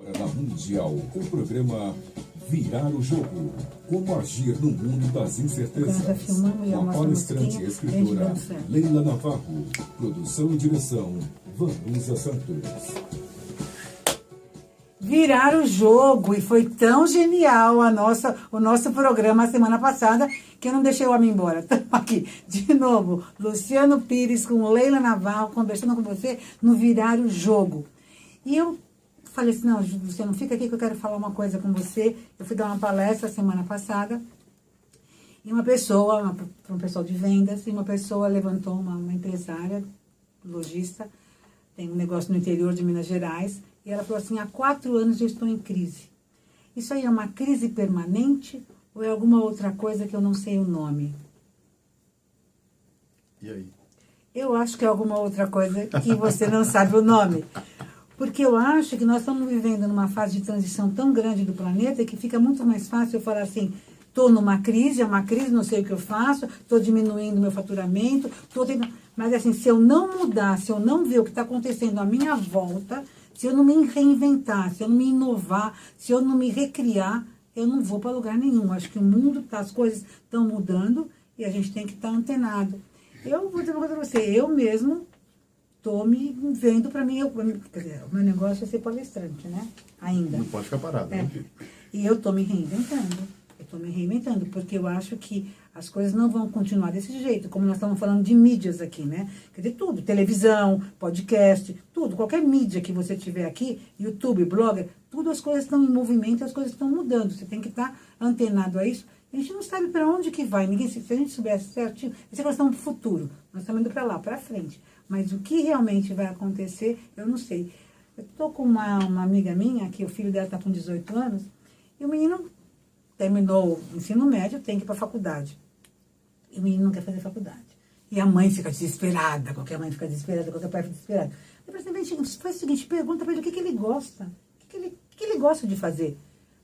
Na Mundial, o programa Virar o Jogo. Como agir no mundo das incertezas. Com a palestrante e escritora Leila Navarro. Produção e direção Vanusa Santos. Virar o jogo, e foi tão genial o nosso programa a semana passada que eu não deixei o homem embora. Estamos aqui de novo, Luciano Pires com Leila Navarro, conversando com você no Virar o Jogo. E eu falei assim, não, Luciano, fica aqui que eu quero falar uma coisa com você. Eu fui dar uma palestra semana passada e uma pessoa, para um pessoal de vendas, e uma pessoa levantou, uma empresária, lojista, tem um negócio no interior de Minas Gerais, e ela falou assim, há 4 anos eu estou em crise. Isso aí é uma crise permanente ou é alguma outra coisa que eu não sei o nome? E aí? Eu acho que é alguma outra coisa que você não sabe o nome. Porque eu acho que nós estamos vivendo numa fase de transição tão grande do planeta que fica muito mais fácil eu falar assim, estou numa crise, é uma crise, não sei o que eu faço, estou diminuindo meu faturamento, mas assim, se eu não mudar, se eu não ver o que está acontecendo à minha volta, se eu não me reinventar, se eu não me inovar, se eu não me recriar, eu não vou para lugar nenhum. Acho que o mundo, as coisas estão mudando e a gente tem que estar antenado. Eu vou dizer uma coisa para você, eu mesmo estou me vendo para mim, quer dizer, o meu negócio é ser palestrante, né? Ainda. Não pode ficar parado, né? E eu estou me reinventando. Eu estou me reinventando, porque eu acho que as coisas não vão continuar desse jeito, como nós estamos falando de mídias aqui, né? Quer dizer, tudo, televisão, podcast, tudo, qualquer mídia que você tiver aqui, YouTube, blogger, tudo as coisas estão em movimento, as coisas estão mudando. Você tem que estar antenado a isso. A gente não sabe para onde que vai, ninguém, se a gente soubesse certinho, essa é questão do futuro, nós estamos indo para lá, para frente. Mas o que realmente vai acontecer, eu não sei. Eu estou com uma amiga minha, que o filho dela está com 18 anos, e o menino terminou o ensino médio, tem que ir para a faculdade. E o menino não quer fazer faculdade. E a mãe fica desesperada, qualquer mãe fica desesperada, qualquer pai fica desesperado. Eu falei assim, faz o seguinte, pergunta para ele o que ele gosta. O que ele gosta de fazer?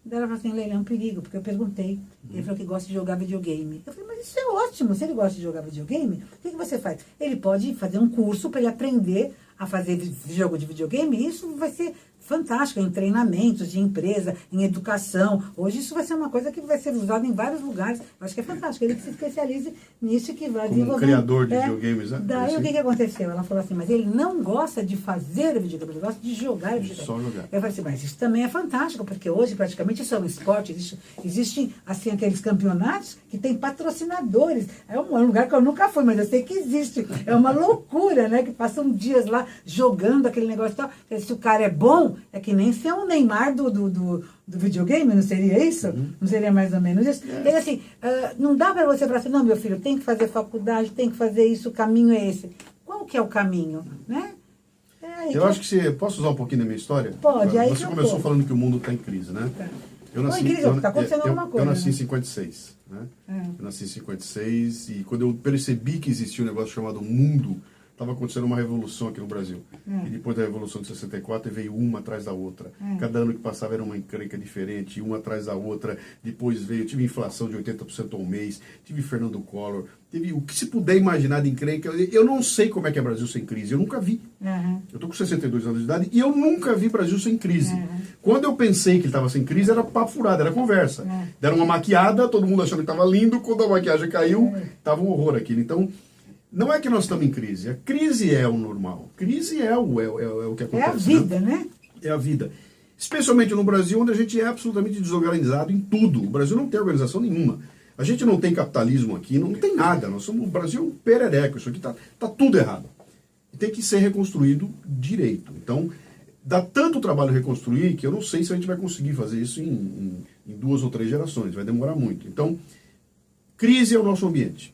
Daí ela falou assim, Leila, é um perigo, porque eu perguntei. Ele falou que gosta de jogar videogame. Eu falei, mas isso é ótimo, se ele gosta de jogar videogame, o que você faz? Ele pode fazer um curso para ele aprender a fazer jogo de videogame, e isso vai ser fantástico, em treinamentos de empresa, em educação. Hoje isso vai ser uma coisa que vai ser usada em vários lugares. Eu acho que é fantástico, ele que se especialize nisso e que vai como desenvolver. Criador de videogames, né? Daí o que aconteceu? Ela falou assim, mas ele não gosta de fazer videogame, ele gosta de jogar videogame. Só jogar. Eu falei assim, mas isso também é fantástico, porque hoje praticamente isso é um esporte, existem assim, aqueles campeonatos que tem patrocinadores. É um lugar que eu nunca fui, mas eu sei que existe. É uma loucura, né? Que passam dias lá jogando aquele negócio e tal. Se o cara é bom, é que nem ser o Neymar do videogame, não seria isso? Não seria mais ou menos isso? Ele assim, não dá para você falar assim, não, meu filho, tem que fazer faculdade, tem que fazer isso, o caminho é esse. Qual que é o caminho, né? Eu acho que você... Posso usar um pouquinho da minha história? Pode, aí você começou falando que o mundo está em crise, né? Tá. Eu nasci, está acontecendo alguma coisa. Eu nasci né? em 56, né? Eu nasci em 56 e quando eu percebi que existia um negócio chamado mundo, estava acontecendo uma revolução aqui no Brasil. E depois da Revolução de 64 veio uma atrás da outra. Cada ano que passava era uma encrenca diferente, uma atrás da outra. Depois tive inflação de 80% ao mês, tive Fernando Collor, teve o que se puder imaginar de encrenca. Eu não sei como é que é Brasil sem crise, eu nunca vi. Eu estou com 62 anos de idade e eu nunca vi Brasil sem crise. Quando eu pensei que ele estava sem crise, era papo furado, era conversa. Deram uma maquiada, todo mundo achando que estava lindo, quando a maquiagem caiu, estava um horror aquilo. Então, não é que nós estamos em crise, a crise é o normal, crise é o que acontece. É a vida, né? É a vida. Especialmente no Brasil, onde a gente é absolutamente desorganizado em tudo. O Brasil não tem organização nenhuma. A gente não tem capitalismo aqui, não tem nada. O Brasil é um perereco, isso aqui tá tudo errado. E tem que ser reconstruído direito. Então, dá tanto trabalho reconstruir que eu não sei se a gente vai conseguir fazer isso em 2 ou 3 gerações, vai demorar muito. Então, crise é o nosso ambiente.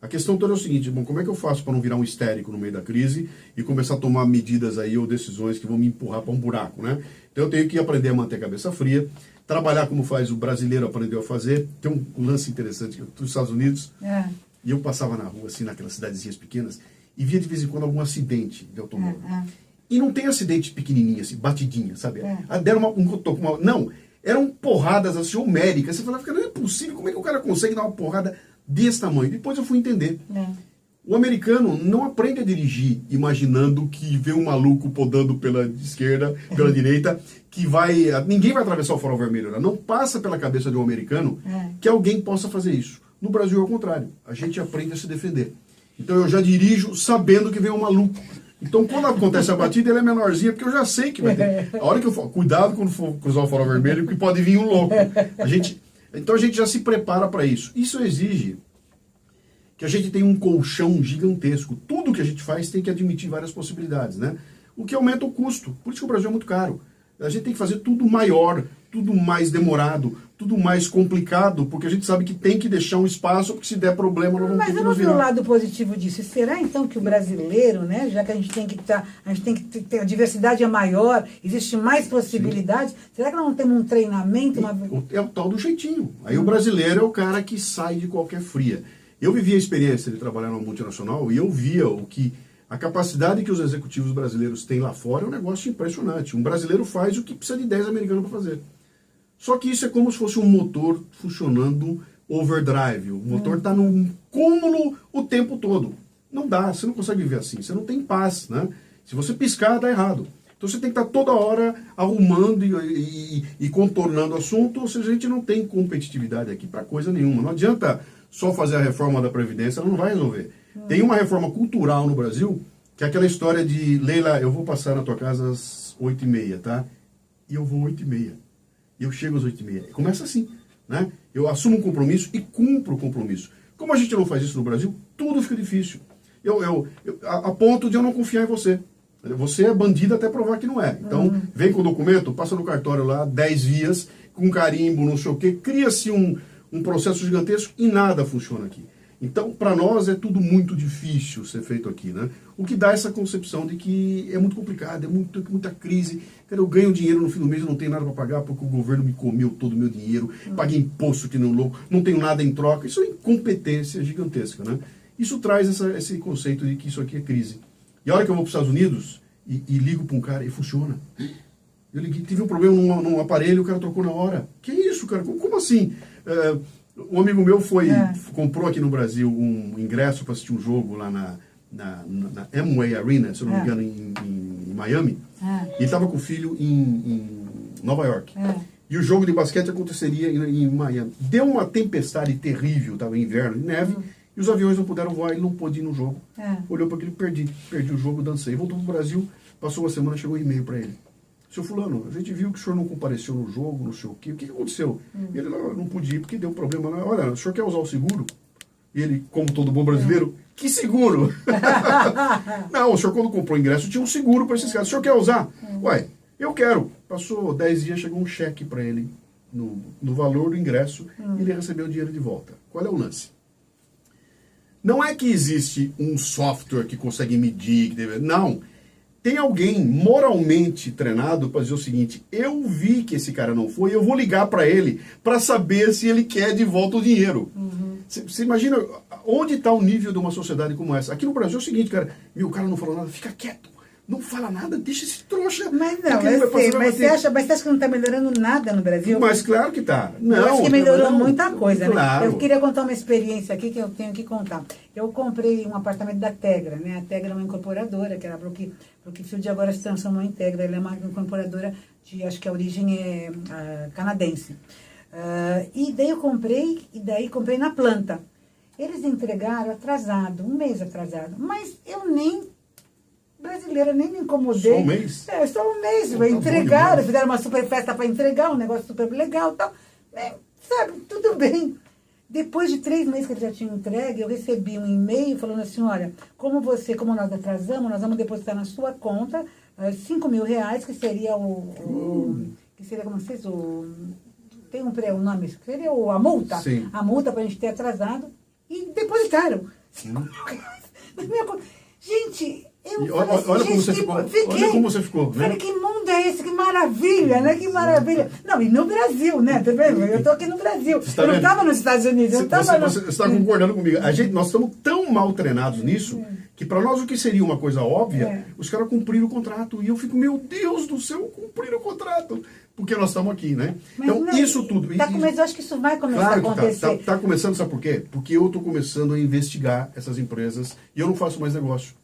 A questão toda é o seguinte, bom, como é que eu faço para não virar um histérico no meio da crise e começar a tomar medidas aí ou decisões que vão me empurrar para um buraco, né? Então eu tenho que aprender a manter a cabeça fria, trabalhar como faz o brasileiro aprendeu a fazer. Tem um lance interessante, eu estou nos Estados Unidos e eu passava na rua, assim, naquelas cidadezinhas pequenas e via de vez em quando algum acidente de automóvel. E não tem acidente pequenininho, assim, batidinha, sabe? Deram não, eram porradas assim, homéricas. Você falava, não é possível, como é que o cara consegue dar uma porrada desse tamanho? Depois eu fui entender. O americano não aprende a dirigir imaginando que vem um maluco podando pela esquerda, pela direita, que ninguém vai atravessar o farol vermelho. Né? Não passa pela cabeça de um americano que alguém possa fazer isso. No Brasil é o contrário. A gente aprende a se defender. Então eu já dirijo sabendo que vem um maluco. Então quando acontece a batida, ele é menorzinha, porque eu já sei que vai ter. A hora que eu falo, cuidado quando for cruzar o farol vermelho, porque pode vir um louco. Então a gente já se prepara para isso. Isso exige que a gente tenha um colchão gigantesco. Tudo que a gente faz tem que admitir várias possibilidades, né? O que aumenta o custo. Por isso que o Brasil é muito caro. A gente tem que fazer tudo maior, tudo mais demorado, tudo mais complicado, porque a gente sabe que tem que deixar um espaço, porque se der problema nós vamos ter que nos virar. Mas eu não vi o lado positivo disso. Será então que o brasileiro, né, já que a gente tem que ter, a diversidade é maior, existe mais possibilidades, sim, será que nós não temos um treinamento? É o tal do jeitinho. Aí o brasileiro é o cara que sai de qualquer fria. Eu vivi a experiência de trabalhar numa multinacional e eu via a capacidade que os executivos brasileiros têm lá fora é um negócio impressionante. Um brasileiro faz o que precisa de 10 americanos para fazer. Só que isso é como se fosse um motor funcionando overdrive. O motor está num cúmulo o tempo todo. Não dá, você não consegue viver assim. Você não tem paz, né? Se você piscar, dá errado. Então você tem que estar toda hora arrumando e contornando o assunto, ou seja, a gente não tem competitividade aqui para coisa nenhuma. Não adianta só fazer a reforma da Previdência, ela não vai resolver. Tem uma reforma cultural no Brasil, que é aquela história de, Leila, eu vou passar na tua casa às 8h30, tá? E eu vou às 8h30. E eu chego às 8h30. Começa assim, né? Eu assumo um compromisso e cumpro o compromisso. Como a gente não faz isso no Brasil, tudo fica difícil. A ponto de eu não confiar em você. Você é bandido até provar que não é. Então, vem com o documento, passa no cartório lá, 10 vias, com carimbo, não sei o quê, cria-se um processo gigantesco e nada funciona aqui. Então, para nós é tudo muito difícil ser feito aqui, né? O que dá essa concepção de que é muito complicado, é muita crise. Cara, eu ganho dinheiro no fim do mês e não tenho nada para pagar porque o governo me comeu todo o meu dinheiro, paguei imposto que não louco, não tenho nada em troca. Isso é incompetência gigantesca, né? Isso traz esse conceito de que isso aqui é crise. E a hora que eu vou para os Estados Unidos e ligo para um cara e funciona. Eu liguei, tive um problema num aparelho, o cara trocou na hora. Que isso, cara? Como assim? Um amigo meu comprou aqui no Brasil um ingresso para assistir um jogo lá na Amway Arena, se eu não me engano, em Miami. E ele estava com o filho em Nova York. E o jogo de basquete aconteceria em Miami. Deu uma tempestade terrível, estava inverno, neve, e os aviões não puderam voar, ele não pôde ir no jogo. Olhou para aquilo, perdi o jogo, dancei. Voltou para o Brasil, passou uma semana, chegou um e-mail para ele. Seu fulano, a gente viu que o senhor não compareceu no jogo, não sei o quê. O que aconteceu? E ele não podia ir porque deu problema lá. Olha, o senhor quer usar o seguro? E ele, como todo bom brasileiro, que seguro? Não, o senhor quando comprou o ingresso tinha um seguro para esses caras. O senhor quer usar? Ué, eu quero. Passou 10 dias, chegou um cheque para ele no valor do ingresso e ele recebeu o dinheiro de volta. Qual é o lance? Não é que existe um software que consegue medir, não. Tem alguém moralmente treinado para dizer o seguinte: eu vi que esse cara não foi, eu vou ligar para ele para saber se ele quer de volta o dinheiro. Você imagina onde está o nível de uma sociedade como essa? Aqui no Brasil é o seguinte, cara, o cara não falou nada, fica quieto, não fala nada, deixa esse trouxa. Mas não, mas você acha que não está melhorando nada no Brasil? Mas claro que está. Eu acho que melhorou muita coisa, claro. Né? Eu queria contar uma experiência aqui que eu tenho que contar. Eu comprei um apartamento da Tegra, né? A Tegra é uma incorporadora, que era Brookfield agora se transformou em Tegra. Ela é uma incorporadora de, acho que a origem é canadense. E daí eu comprei na planta. Eles entregaram atrasado, um mês atrasado. Mas eu brasileira, nem me incomodei. Só um mês? Só um mês. Entregaram, fizeram uma super festa para entregar, um negócio super legal e tal. Sabe, tudo bem. Depois de 3 meses que eles já tinham entregue, eu recebi um e-mail falando assim, olha, como nós atrasamos, nós vamos depositar na sua conta R$5.000, que seria que seria, como se diz, tem um nome, que seria a multa. Sim. A multa para a gente ter atrasado. E depositaram. Na minha conta. Gente, olha como você ficou. Né? Falei, que mundo é esse? Que maravilha, né? Que maravilha. Não, e no Brasil, né? Tá vendo? Eu estou aqui no Brasil. Eu não estava nos Estados Unidos. Você está concordando comigo. Nós estamos tão mal treinados nisso que para nós o que seria uma coisa óbvia, os caras cumpriram o contrato. E eu fico, meu Deus do céu, cumpriram o contrato. porque nós estamos aqui, né? Mas então, não, isso tudo... Mas eu acho que isso vai começar claro a acontecer. Tá começando, sabe por quê? Porque eu estou começando a investigar essas empresas e eu não faço mais negócio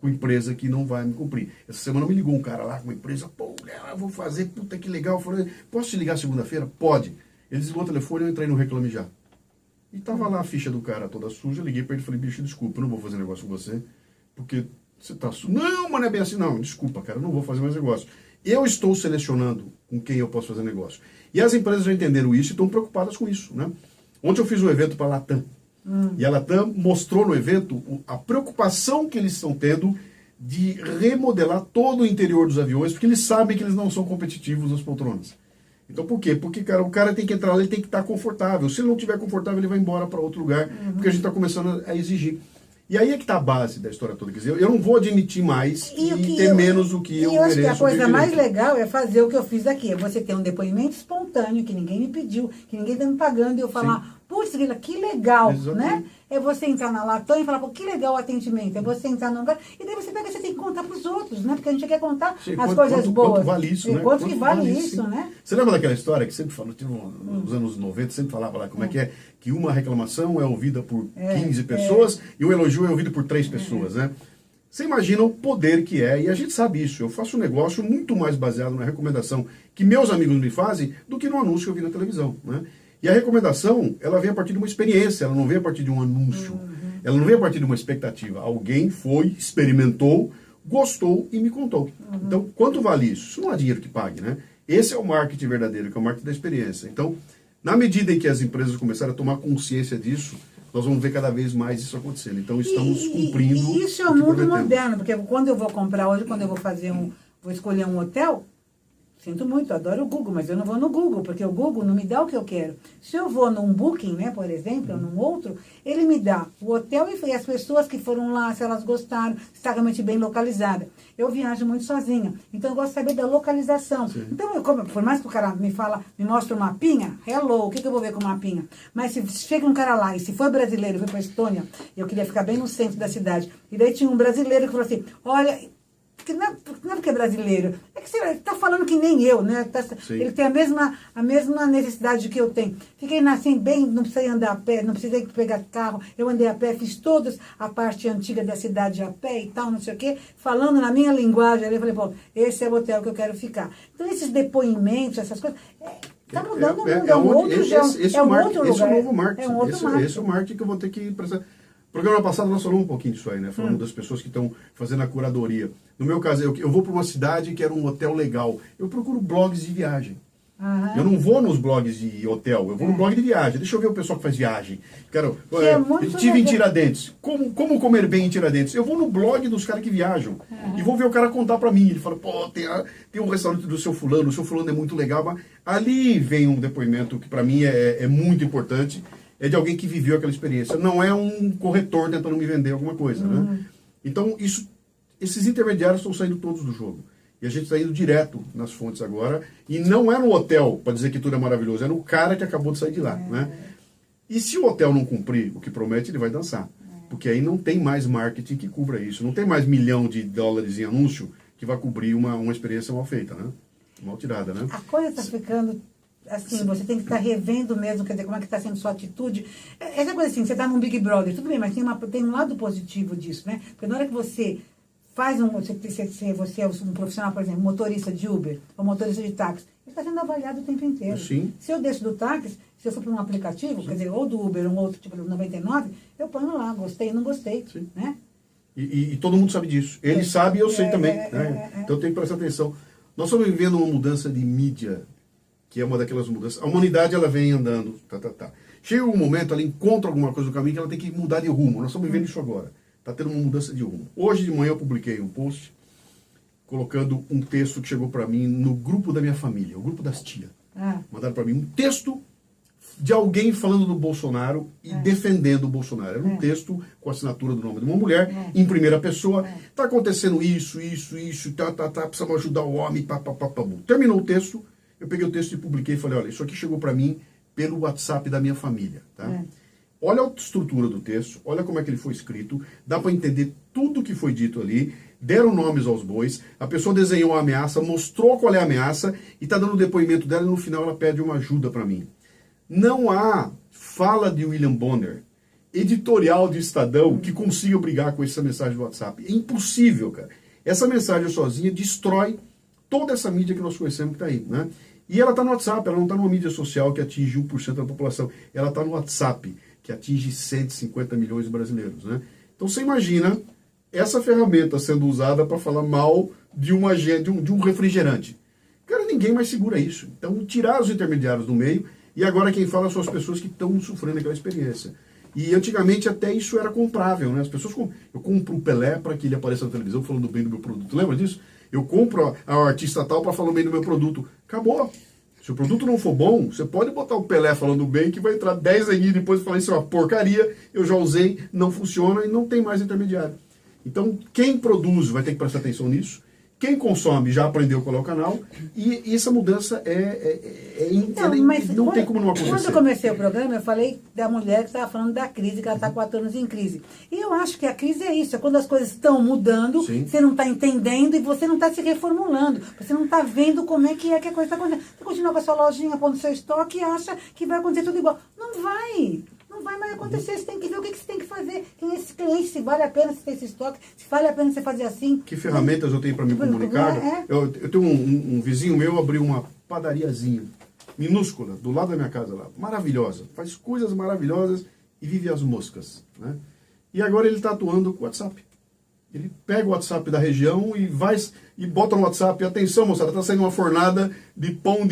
com empresa que não vai me cumprir. Essa semana me ligou um cara lá com uma empresa, pô, eu vou fazer, puta que legal. Eu falei, posso te ligar segunda-feira? Pode. Ele desligou o telefone e eu entrei no Reclame Já. E tava lá a ficha do cara toda suja, liguei para ele e falei, bicho, desculpa, eu não vou fazer negócio com você, porque você tá sujo. Não, mas não é bem assim, não, desculpa, cara, eu não vou fazer mais negócio. Eu estou selecionando com quem eu posso fazer negócio. E as empresas já entenderam isso e estão preocupadas com isso, né? Ontem eu fiz um evento para a Latam. E a Latam mostrou no evento a preocupação que eles estão tendo de remodelar todo o interior dos aviões, porque eles sabem que eles não são competitivos nas poltronas. Então por quê? Porque, cara, o cara tem que entrar lá, ele tem que estar confortável. Se ele não estiver confortável, ele vai embora para outro lugar, porque a gente está começando a exigir. E aí é que está a base da história toda. Quer dizer, eu não vou admitir mais e ter menos do que eu mereço. E eu acho que a coisa mais legal é fazer o que eu fiz aqui. É você ter um depoimento espontâneo, que ninguém me pediu, que ninguém está me pagando, e eu falar, putz, que legal, né? É você entrar na Latam e falar, pô, que legal o atendimento. É você entrar num lugar, e daí você pega, você tem que contar para os outros, né? Porque a gente quer contar as coisas boas. Quanto vale isso, né? Quanto que vale isso, né? Você lembra daquela história que sempre falou, nos anos 90, sempre falava lá, como é que uma reclamação é ouvida por 15 pessoas e um elogio é ouvido por 3 pessoas, né? Você imagina o poder que é, e a gente sabe isso. Eu faço um negócio muito mais baseado na recomendação que meus amigos me fazem do que no anúncio que eu vi na televisão, né? E a recomendação, ela vem a partir de uma experiência, ela não vem a partir de um anúncio. Ela não vem a partir de uma expectativa. Alguém foi, experimentou, gostou e me contou. Então, quanto vale isso? Isso não há dinheiro que pague, né? Esse é o marketing verdadeiro, que é o marketing da experiência. Então, na medida em que as empresas começarem a tomar consciência disso, nós vamos ver cada vez mais isso acontecendo. Então, estamos cumprindo. E isso é o mundo moderno, porque quando eu vou comprar hoje, quando eu vou escolher um hotel, sinto muito, eu adoro o Google, mas eu não vou no Google, porque o Google não me dá o que eu quero. Se eu vou num Booking, né, por exemplo, ou num outro, ele me dá o hotel e as pessoas que foram lá, se elas gostaram, se está realmente bem localizada. Eu viajo muito sozinha, então eu gosto de saber da localização. Sim. Então, por mais que o cara me mostre um mapinha, hello, o que eu vou ver com o mapinha? Mas se chega um cara lá, e se for brasileiro, eu fui para a Estônia, eu queria ficar bem no centro da cidade, e daí tinha um brasileiro que falou assim, olha... Não é porque é brasileiro, é que você está falando que nem eu, né? Ele tem a mesma necessidade que eu tenho. Fiquei assim, bem, não precisei andar a pé, não precisei pegar carro, eu andei a pé, fiz toda a parte antiga da cidade a pé e tal, não sei o quê, falando na minha linguagem. Aí eu falei, pô, esse é o hotel que eu quero ficar. Então, esses depoimentos, essas coisas, está mudando o mundo, é um outro lugar. Esse é o novo marketing. Esse é o marketing que eu vou ter que prestar. No programa passado nós falamos um pouquinho disso aí, né? Falando das pessoas que estão fazendo a curadoria. No meu caso, eu vou para uma cidade que era um hotel legal. Eu procuro blogs de viagem. Eu não vou nos blogs de hotel, eu vou no blog de viagem. Deixa eu ver o pessoal que faz viagem. Estive em Tiradentes. Como comer bem em Tiradentes? Eu vou no blog dos caras que viajam. E vou ver o cara contar para mim. Ele fala, pô, tem um restaurante do seu fulano, o seu fulano é muito legal. Mas ali vem um depoimento que para mim é muito importante. É de alguém que viveu aquela experiência. Não é um corretor tentando me vender alguma coisa, né? Então, esses intermediários estão saindo todos do jogo. E a gente está indo direto nas fontes agora. E não é no hotel, para dizer que tudo é maravilhoso, é no cara que acabou de sair de lá, né? E se o hotel não cumprir o que promete, ele vai dançar. Porque aí não tem mais marketing que cubra isso. Não tem mais $1 milhão em anúncio que vai cobrir uma experiência mal feita, né? Mal tirada, né? A coisa está ficando... Assim, você tem que estar revendo mesmo, quer dizer, como é que está sendo sua atitude. Essa coisa assim, você está num Big Brother, tudo bem, mas tem um lado positivo disso, né? Porque na hora que você faz você é um profissional, por exemplo, motorista de Uber, ou motorista de táxi, ele está sendo avaliado o tempo inteiro. Sim. Se eu desço do táxi, se eu for para um aplicativo, quer dizer, ou do Uber, ou um outro tipo do 99, eu ponho lá, gostei, não gostei, né? E todo mundo sabe disso. Ele sabe e eu sei também. Então eu tenho que prestar atenção. Nós estamos vivendo uma mudança de mídia, que é uma daquelas mudanças. A humanidade, ela vem andando, Chega um momento, ela encontra alguma coisa no caminho que ela tem que mudar de rumo. Nós estamos vivendo isso agora. Está tendo uma mudança de rumo. Hoje de manhã eu publiquei um post colocando um texto que chegou para mim no grupo da minha família, o grupo das tias. Mandaram para mim um texto de alguém falando do Bolsonaro e defendendo o Bolsonaro. Era um texto com a assinatura do nome de uma mulher, em primeira pessoa. Está acontecendo isso, precisamos ajudar o homem, Terminou o texto. Eu peguei o texto e publiquei e falei, olha, isso aqui chegou para mim pelo WhatsApp da minha família, tá? Olha a estrutura do texto, olha como é que ele foi escrito, dá para entender tudo que foi dito ali, deram nomes aos bois, a pessoa desenhou a ameaça, mostrou qual é a ameaça e está dando o depoimento dela e no final ela pede uma ajuda para mim. Não há fala de William Bonner, editorial de Estadão, que consiga brigar com essa mensagem do WhatsApp. É impossível, cara. Essa mensagem sozinha destrói toda essa mídia que nós conhecemos que está aí, né? E ela está no WhatsApp, ela não está numa mídia social que atinge 1% da população. Ela está no WhatsApp, que atinge 150 milhões de brasileiros, né? Então você imagina essa ferramenta sendo usada para falar mal de um refrigerante. Cara, ninguém mais segura isso. Então, tirar os intermediários do meio, e agora quem fala são as pessoas que estão sofrendo aquela experiência. E antigamente até isso era comprável, né? As pessoas eu compro o Pelé para que ele apareça na televisão falando bem do meu produto. Lembra disso? Eu compro a artista tal para falar bem do meu produto. Acabou. Se o produto não for bom, você pode botar o Pelé falando bem, que vai entrar 10 aninhos depois e falar isso é uma porcaria, eu já usei, não funciona e não tem mais intermediário. Então, quem produz vai ter que prestar atenção nisso. Quem consome já aprendeu qual é o canal. E essa mudança não tem como não acontecer. Quando eu comecei o programa, eu falei da mulher que estava falando da crise, que ela está 4 anos em crise. E eu acho que a crise é isso, é quando as coisas estão mudando, sim, você não está entendendo e você não está se reformulando. Você não está vendo como é que a coisa está acontecendo. Você continua com a sua lojinha, pondo seu estoque e acha que vai acontecer tudo igual. Não vai! Não vai mais acontecer, você tem que ver o que você tem que fazer. Quem é esse cliente, se vale a pena você ter esse estoque, se vale a pena você fazer assim. Que ferramentas eu tenho para me comunicar? Eu tenho um vizinho meu, abriu uma padariazinha minúscula, do lado da minha casa lá, maravilhosa, faz coisas maravilhosas e vive às moscas, né? E agora ele está atuando com o WhatsApp. Ele pega o WhatsApp da região e bota no WhatsApp, atenção moçada, está saindo uma fornada de pão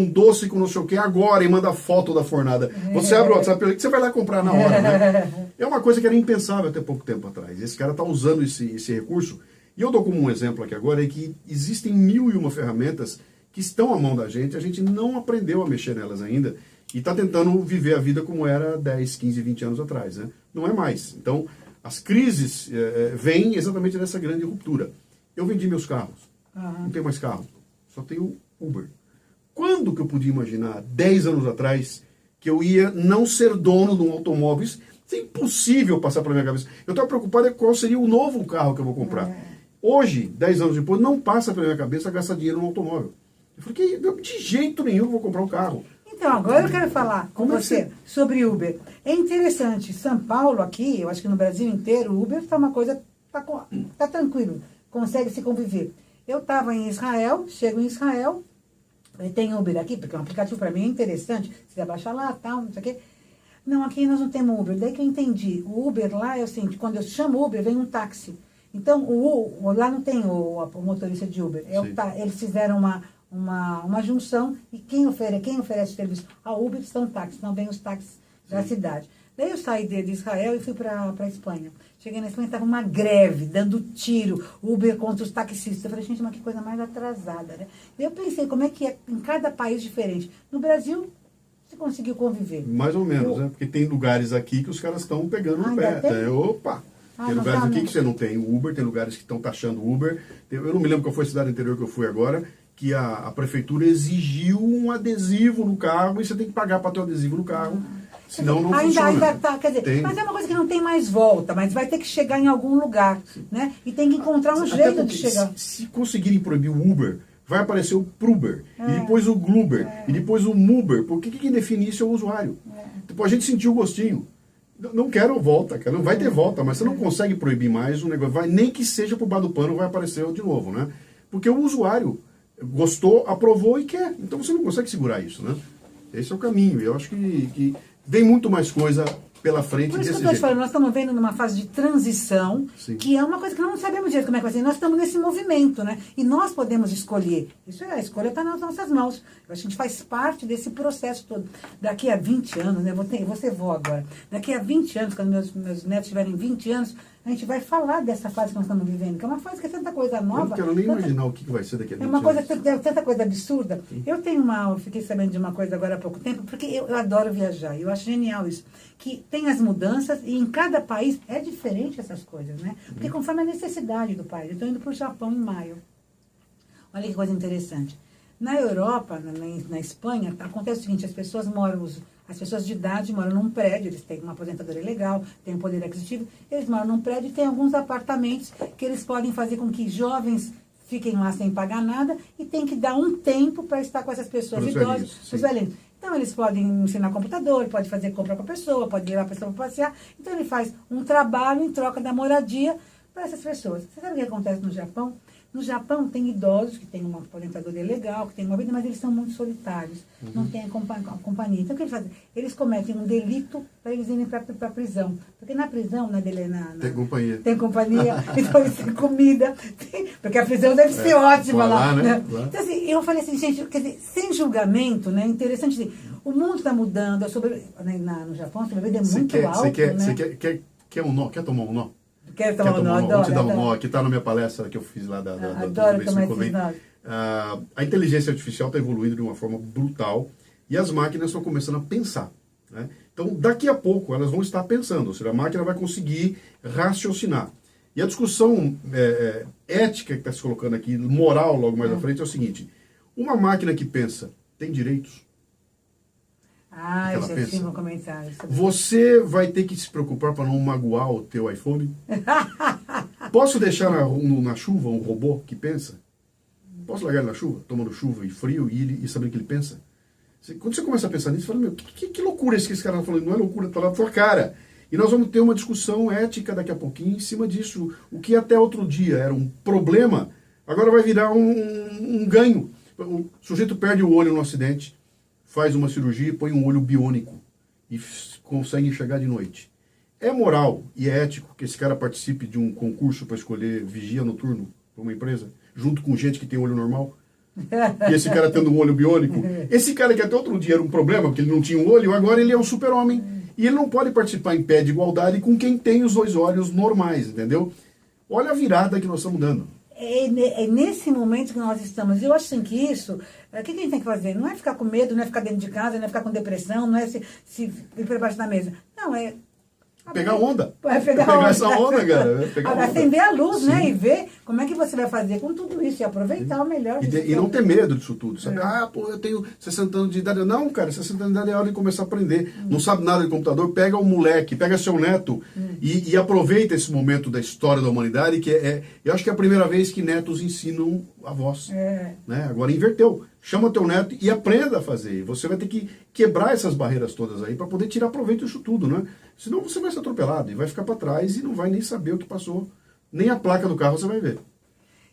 doce com não sei o que agora, e manda foto da fornada. Você abre o WhatsApp e você vai lá comprar na hora, né? É uma coisa que era impensável até pouco tempo atrás. Esse cara está usando esse recurso. E eu dou como um exemplo aqui agora, é que existem 1001 ferramentas que estão à mão da gente, a gente não aprendeu a mexer nelas ainda, e está tentando viver a vida como era 10, 15, 20 anos atrás, né? Não é mais. Então, as crises vêm exatamente nessa grande ruptura. Eu vendi meus carros, não tenho mais carro, só tenho Uber. Quando que eu podia imaginar, 10 anos atrás, que eu ia não ser dono de um automóvel? Isso é impossível passar pela minha cabeça. Eu estava preocupado com qual seria o novo carro que eu vou comprar. Hoje, 10 anos depois, não passa pela minha cabeça gastar dinheiro no automóvel. Eu falei, de jeito nenhum eu vou comprar um carro. Então, agora eu quero falar com você sobre Uber. É interessante, São Paulo aqui, eu acho que no Brasil inteiro, o Uber está uma coisa, está tranquilo, consegue se conviver. Eu estava em Israel, chego em Israel, tem Uber aqui, porque é um aplicativo para mim é interessante, você vai baixar lá, tal, não sei o quê. Não, aqui nós não temos Uber. Daí que eu entendi, o Uber lá é o seguinte, quando eu chamo Uber, vem um táxi. Então, lá não tem o motorista de Uber, eles fizeram uma junção e quem oferece serviço a Uber são táxis, não vem os táxis da cidade. Daí eu saí de Israel e fui para a Espanha. Cheguei na Espanha, estava uma greve, dando tiro, Uber contra os taxistas. Eu falei, gente, mas que coisa mais atrasada, né? Eu pensei, como é que é em cada país diferente. No Brasil, você conseguiu conviver. Mais ou menos, né? Porque tem lugares aqui que os caras estão pegando no pé. Opa! Tem lugares aqui que você não tem Uber, tem lugares que estão taxando Uber. Eu não me lembro qual foi a cidade interior que eu fui agora, que a prefeitura exigiu um adesivo no carro e você tem que pagar para ter o adesivo no carro, senão não funciona. Ainda tá, quer dizer, mas é uma coisa que não tem mais volta, mas vai ter que chegar em algum lugar, né? E tem que encontrar um jeito de chegar. Se conseguirem proibir o Uber, vai aparecer o Pruber, e depois o Gluber, e depois o Muber, porque quem define isso é o usuário. Tipo, a gente sentiu o gostinho. Não quero volta, cara. Não vai ter volta, mas você não consegue proibir mais o negócio. Nem que seja por baixo do pano, vai aparecer de novo, né? Porque o usuário gostou, aprovou e quer. Então você não consegue segurar isso, né? Esse é o caminho. E eu acho que vem muito mais coisa pela frente desse jeito. Por isso que eu estou te falando, nós estamos vendo numa fase de transição, sim, que é uma coisa que nós não sabemos direito como é que vai ser. Nós estamos nesse movimento, né? E nós podemos escolher. Isso a escolha está nas nossas mãos. A gente faz parte desse processo todo. Daqui a 20 anos, né? Eu vou ser vó agora. Daqui a 20 anos, quando meus netos tiverem 20 anos, a gente vai falar dessa fase que nós estamos vivendo, que é uma fase que é tanta coisa nova. Eu não quero nem imaginar o que vai ser daqui a 20 anos. É uma coisa, tanta coisa absurda. Sim. Eu fiquei sabendo de uma coisa agora há pouco tempo, porque eu adoro viajar, eu acho genial isso, que tem as mudanças e em cada país é diferente essas coisas, né? Porque conforme a necessidade do país. Eu estou indo para o Japão em maio. Olha que coisa interessante. Na Europa, na Espanha, acontece o seguinte, as pessoas moram, As pessoas de idade moram num prédio, eles têm uma aposentadoria legal, têm um poder aquisitivo, eles moram num prédio e tem alguns apartamentos que eles podem fazer com que jovens fiquem lá sem pagar nada e tem que dar um tempo para estar com essas pessoas idosas, os velhinhos. Então, eles podem ensinar computador, pode fazer compra com a pessoa, pode levar a pessoa para passear. Então, ele faz um trabalho em troca da moradia para essas pessoas. Você sabe o que acontece no Japão? No Japão, tem idosos que têm uma aposentadoria legal, que têm uma vida, mas eles são muito solitários, não têm a companhia. Então, o que eles fazem? Eles cometem um delito para eles irem para a prisão. Porque na prisão, tem companhia. Tem companhia, então eles têm comida, porque a prisão deve ser ótima lá. Né? Então, assim, eu falei assim, gente, quer dizer, sem julgamento, né? Interessante assim, o mundo está mudando, no Japão, a sobrevida é muito alta. Você quer um nó? Quer tomar um nó? Quer tomar um nó? Vou te dar um nó, que está na minha palestra que eu fiz lá do A inteligência artificial está evoluindo de uma forma brutal e as máquinas estão começando a pensar. Né? Então, daqui a pouco, elas vão estar pensando, ou seja, a máquina vai conseguir raciocinar. E a discussão ética que está se colocando aqui, moral logo mais à frente, é o seguinte: uma máquina que pensa tem direitos? Eu já tinha um comentário. Você vai ter que se preocupar para não magoar o teu iPhone? Posso deixar na chuva um robô que pensa? Posso largar ele na chuva, tomando chuva e frio e sabendo que ele pensa? Quando você começa a pensar nisso, você fala, meu, que loucura esse cara está falando? Não é loucura, está lá na tua cara. E nós vamos ter uma discussão ética daqui a pouquinho em cima disso. O que até outro dia era um problema, agora vai virar um ganho. O sujeito perde o olho no acidente, faz uma cirurgia e põe um olho biônico e consegue enxergar de noite. É moral e é ético que esse cara participe de um concurso para escolher vigia noturno para uma empresa, junto com gente que tem olho normal? E esse cara tendo um olho biônico? Esse cara que até outro dia era um problema, porque ele não tinha um olho, agora ele é um super-homem. E ele não pode participar em pé de igualdade com quem tem os dois olhos normais, entendeu? Olha a virada que nós estamos dando. É nesse momento que nós estamos. Eu acho assim que isso, o que a gente tem que fazer? Não é ficar com medo, não é ficar dentro de casa, não é ficar com depressão, não é se ir para baixo da mesa. Não, é... Pegar onda. Pegar essa onda, cara. Acender a luz, sim, né? E ver como é que você vai fazer com tudo isso e aproveitar o melhor. E não ter medo disso tudo. Sabe? Eu tenho 60 anos de idade. Não, cara, 60 anos de idade é hora de começar a aprender. Não sabe nada de computador, pega o moleque, pega seu neto e aproveita esse momento da história da humanidade, que eu acho que é a primeira vez que netos ensinam avós. Né? Agora inverteu. Chama teu neto e aprenda a fazer. Você vai ter que quebrar essas barreiras todas aí para poder tirar proveito disso tudo, né? Senão você vai ser atropelado e vai ficar para trás e não vai nem saber o que passou. Nem a placa do carro você vai ver.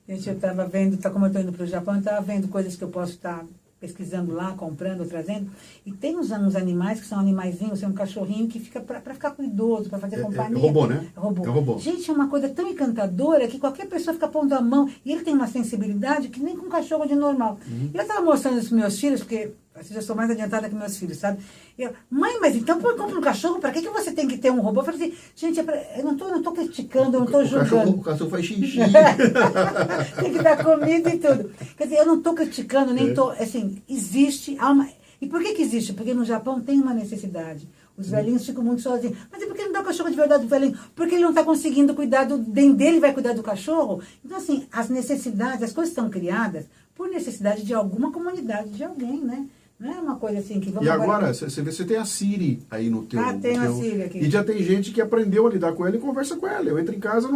Gente, eu estava vendo, como eu estou indo para o Japão, eu estava vendo coisas que eu posso estar pesquisando lá, comprando, trazendo. E tem uns animais que são animaizinhos, um cachorrinho que fica para ficar com o idoso, para fazer companhia. É robô, né? É robô. É robô. Gente, é uma coisa tão encantadora que qualquer pessoa fica pondo a mão. E ele tem uma sensibilidade que nem com um cachorro de normal. E eu estava mostrando isso para meus filhos, porque eu já sou mais adiantada que meus filhos, sabe? Mãe, mas então compra um cachorro, para que você tem que ter um robô? Eu falei assim, gente, eu não estou criticando, eu não estou julgando. O cachorro faz xixi. Tem que dar comida e tudo. Quer dizer, eu não estou criticando, nem estou, assim, existe. E por que existe? Porque no Japão tem uma necessidade. Os velhinhos ficam muito sozinhos. Mas e por que não dá o cachorro de verdade do velhinho? Porque ele não está conseguindo cuidar dele, vai cuidar do cachorro. Então, assim, as necessidades, as coisas estão criadas por necessidade de alguma comunidade, de alguém, né? Não é uma coisa assim que vamos... E agora, você tem a Siri aí no teu... tem a Siri aqui. E já tem gente que aprendeu a lidar com ela e conversa com ela. Eu entro em casa,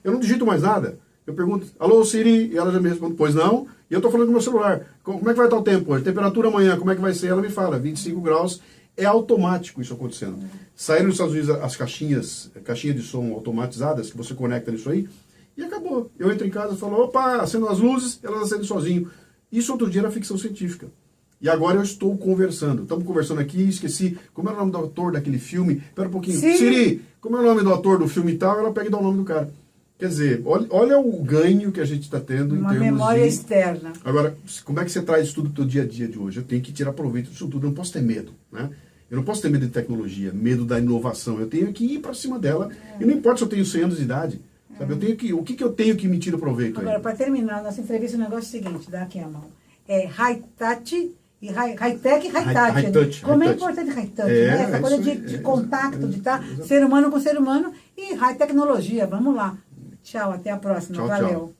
eu não digito mais nada. Eu pergunto, alô Siri, e ela já me responde, pois não. E eu estou falando com o meu celular. Como é que vai estar o tempo hoje? Temperatura amanhã, como é que vai ser? Ela me fala, 25 graus. É automático isso acontecendo. Saíram nos Estados Unidos as caixinhas de som automatizadas, que você conecta nisso aí, e acabou. Eu entro em casa e falo, opa, acendo as luzes, elas acendem sozinho. Isso outro dia era ficção científica. E agora eu estou conversando. Estamos conversando aqui, esqueci. Como é o nome do ator daquele filme? Espera um pouquinho. Sim. Siri, como é o nome do ator do filme e tal? Ela pega e dá o nome do cara. Quer dizer, olha o ganho que a gente está tendo uma em termos memória externa. Agora, como é que você traz isso tudo para o dia a dia de hoje? Eu tenho que tirar proveito disso tudo. Eu não posso ter medo, né? Eu não posso ter medo de tecnologia, medo da inovação. Eu tenho que ir para cima dela. E não importa se eu tenho 100 anos de idade. Sabe? O que eu tenho que me tira proveito aí? Agora, para terminar a nossa entrevista, o negócio é o seguinte, dá aqui a mão. É high-touch e high-tech e high-touch. Como é importante high-touch, né? Essa coisa de contato, de estar ser humano com ser humano e high-tecnologia. Vamos lá. Tchau, até a próxima. Tchau, valeu. Tchau.